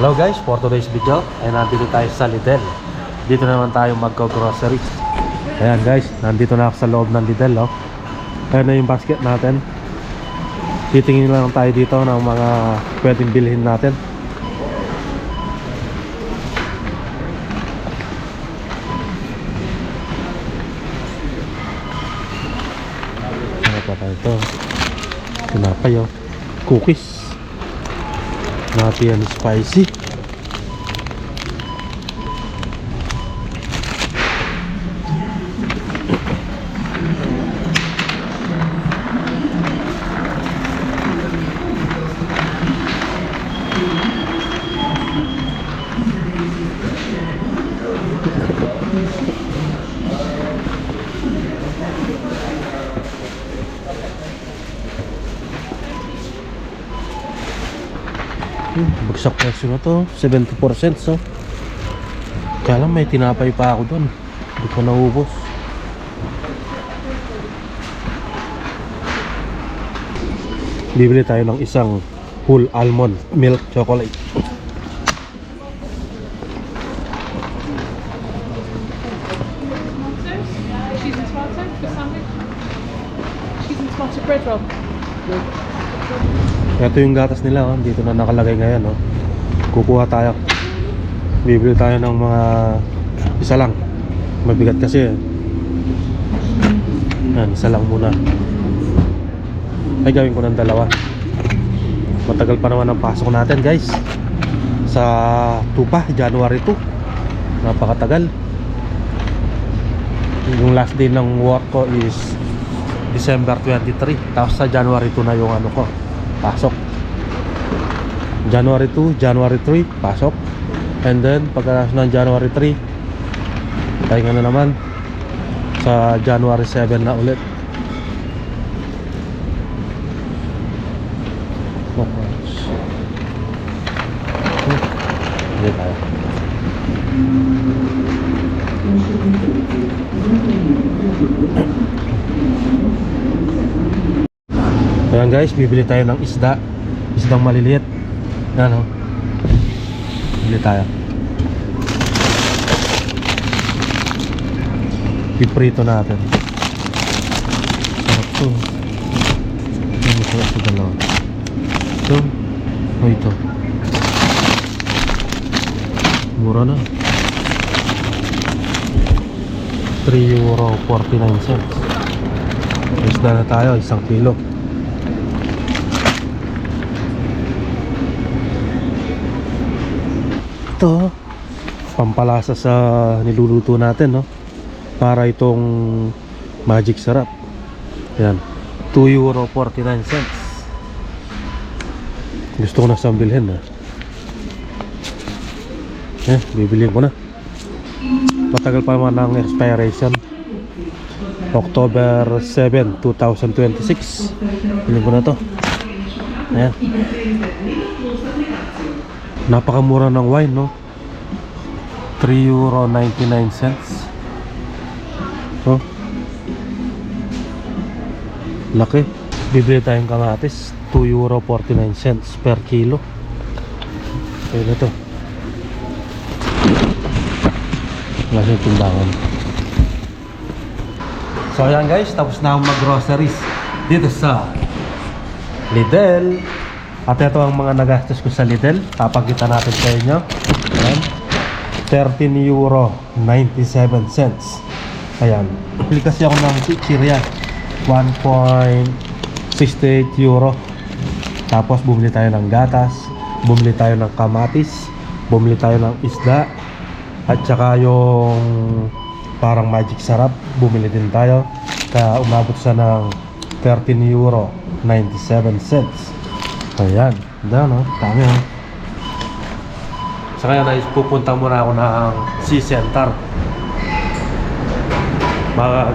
Hello guys, for today's video ay nandito tayo sa Lidl. Dito naman tayo magko-grocery. Ayan guys, nandito na ako sa loob ng Lidl, oh. Ayan na yung basket natin. Titingin lang tayo dito ng mga pwedeng bilhin natin. Ano pa tayo ito? Tinapay, oh. Cookies. Nati and spicy. Bagsak presyo na to, 70%, so kaya lang may tinapay pa ako doon, hindi ko naubos. Bibili tayo ng isang whole almond milk chocolate. Cheese and tomato for sandwich. Cheese and tomato bread roll. Ito yung gatas nila, oh. Dito na nakalagay ngayon, oh. Kukuha tayo. Bibili tayo ng mga isa lang. Mabigat kasi, eh. Yan, isa lang muna. Ay, gawin ko ng dalawa. Matagal pa naman ang pasok natin, guys. Sa 2 pa, January 2. Napakatagal. Yung last day ng work ko is December 23. Tapos sa January 2 na yung ano ko, pasok. January 2, January 3, pasok. And then pagkatapos ng January 3, pahinga na naman. Sa January 7 na ulit. Hindi tayo. Ayan guys, bibili tayo ng isda. Isdang maliliit. Yan, oh. Bibili tayo. Piprito natin. Sarap to. Ano sarap sa dalawa? Ito. O ito. Mura na. €3.49. Isda na tayo, 1 kilo. Ito, pampalasa sa niluluto natin, no? Para itong magic sarap. Yan, €2.49. Gusto ko na siyang bilhin, ha? Bibiliin ko na. Matagal pa naman ang expiration. October 7, 2026. Bilhin ko na to. Ayan. Napakamura ng wine, no? €3.99. Oh. Laki. Bibili tayong kamatis, €2.49 per kilo. Kaya na to. Wala siyang timbangan. So ayan guys, tapos na akong mag-groceries dito sa Lidl. At ito ang mga nagastos ko sa Lidl. Papakita natin sa inyo. Ayan. €13.97. Ayan. Bili kasi ako ng chichirya. €1.68. Tapos bumili tayo ng gatas. Bumili tayo ng kamatis. Bumili tayo ng isda. At saka yung parang magic sarap, bumili din tayo. Kaya umabot siya ng €13.97. Ayan, no? Dami, ha? So ngayon ay pupunta muna ako ng C-Center.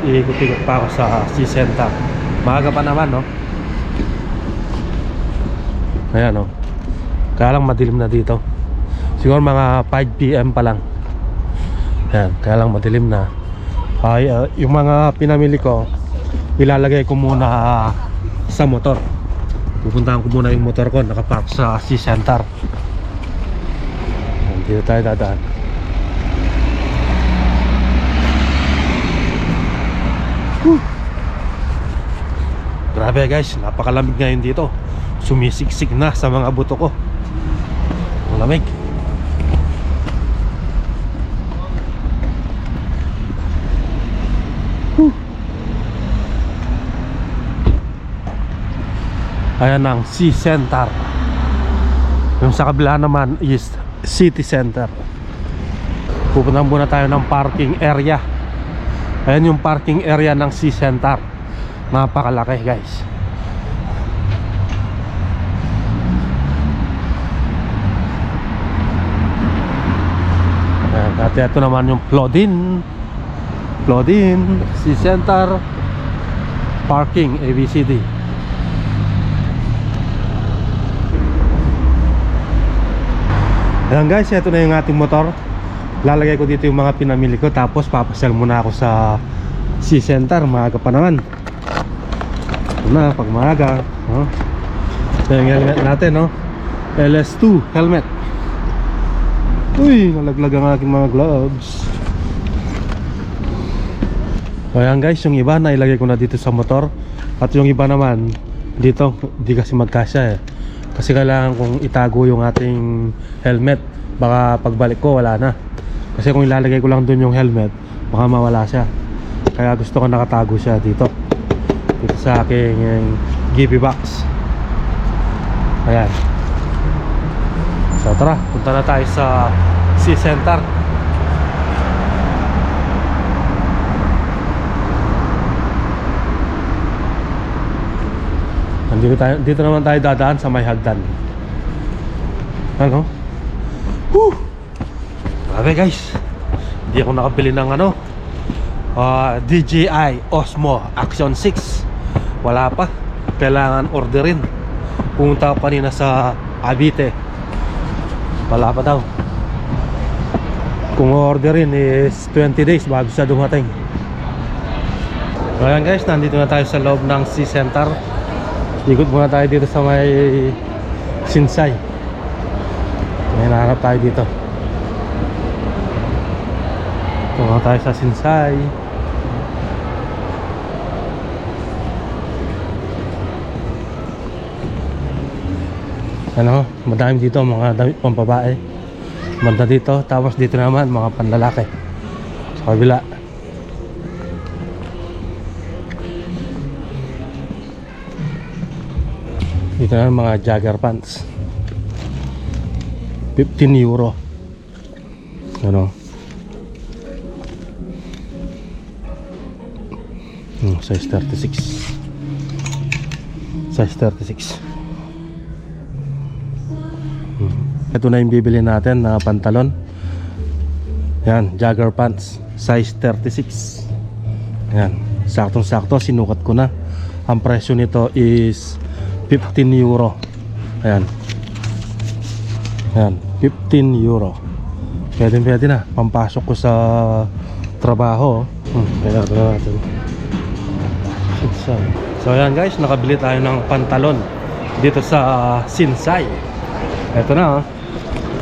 Ikot-ikot pa ako sa C-Center. Maaga pa naman, no? Ayan, no? Kaya lang madilim na dito. Siguro mga 5 PM pa lang. Ayan, kaya lang madilim na. Yung mga pinamili ko, ilalagay ko muna sa motor. Pupuntahan ko muna yung motor ko, nakapark sa C-Center. dito tayo dadaan. Grabe guys, napakalamig ngayon dito. Sumisiksik na sa mga buto ko. Ang lamig. Ayan ang Sea Center. Yung sa kabila naman is City Center. Pupunta muna tayo ng parking area. Ayan yung parking area ng Sea Center. Napakalaki guys. Ayan, at ito naman yung Plodin Sea Center Parking ABCD. Ayan guys, ito na yung ating motor. Lalagay ko dito yung mga pinamili ko. Tapos papasyal muna ako sa Sea Center. Maaga pa naman. Ito na, pag maaga, no? Ito yung helmet natin, no? LS2 helmet. Uy, nalaglag ang aking mga gloves. Ayan guys, yung iba na ilagay ko na dito sa motor. At yung iba naman dito, di kasi magkasya eh. Kasi kailangan kong itago yung ating helmet. Baka pagbalik ko wala na. Kasi kung ilalagay ko lang dun yung helmet, baka mawala siya. Kaya gusto ko nakatago siya dito. Dito sa aking GB box. Ayan. So tara, punta na tayo sa Sea Center. Dito naman tayo dadaan sa may hagdan. Ano? Woo! Grabe guys. Hindi ako nakabili ng ano, DJI Osmo Action 6. Wala pa. Kailangan orderin. Pumunta ako kanina sa Avite. Wala pa daw. Kung orderin is 20 days bago siya dumating. Ayan guys, nandito na tayo sa loob ng Sea Center. Ikot muna tayo dito sa may Sinsay. May nahanap tayo dito. Ito tayo sa Sinsay. Ano, madami dito mga damit pang babae. Banda dito, tapos dito naman mga panlalaki. Sa kabila. Dito na mga jogger pants. 15 euro. Ano? Size 36. Size 36. Ito na yung bibili natin na pantalon. Yan, jogger pants. Size 36. Yan, saktong-sakto, sinukat ko na. Ang presyo nito is 15 euro. Ayan. Ayan, 15 euro. Pwede na. Pampasok ko sa trabaho. Kaya natin. So ayan guys, nakabili tayo ng pantalon dito sa Sinsay. Ito na, oh.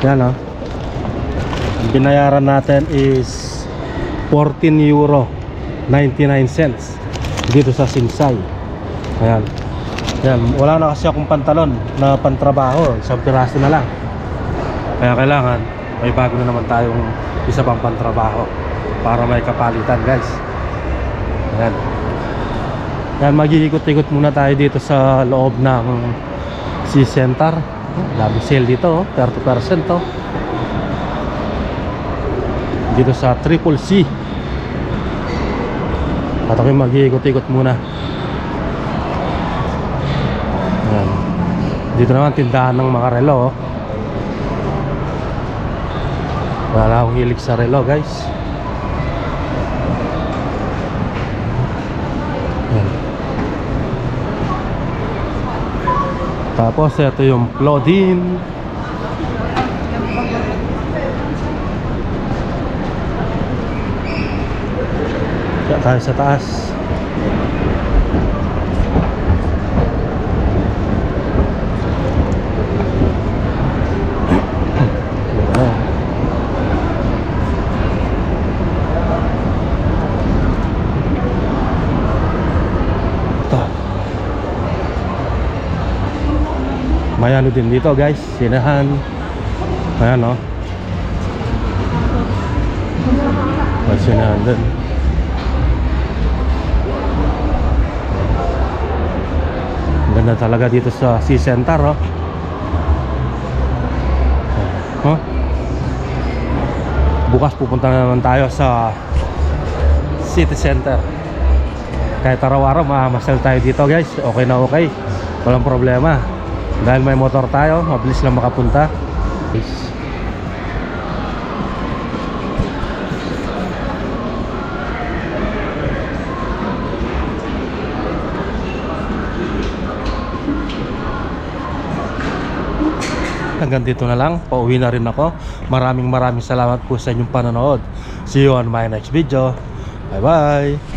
Yan, oh. Ang binayaran natin is 14 euro 99 cents dito sa Sinsay. Ayan. Yan, wala na kasi akong pantalon na pantrabaho, isang piraso na lang. Kaya kailangan may bago na naman tayong isa pang pantrabaho para may kapalitan guys. Yan. Yan, mag-iikot-ikot muna tayo dito sa loob ng Sea Center. Dami sale dito, 30% to. Dito sa Triple C. At ako mag-iikot-ikot muna. Ayan. Dito naman tindahan ng mga relo. Wala akong hilig sa relo guys. Ayan. Tapos ito yung Plodin. Kaya tayo sa taas. May ano din dito guys, sinahan. Ayan o. May sinahan din. Ang ganda talaga dito sa Sea Center oh. Huh? Bukas pupunta na naman tayo sa City Center. Kahit araw-araw mamasyal tayo dito guys. Okay na okay. Walang problema. Dahil may motor tayo, mabilis lang makapunta. Peace. Hanggang dito na lang, pauwi na rin ako. Maraming salamat po sa inyong panonood. See you on my next video. Bye bye.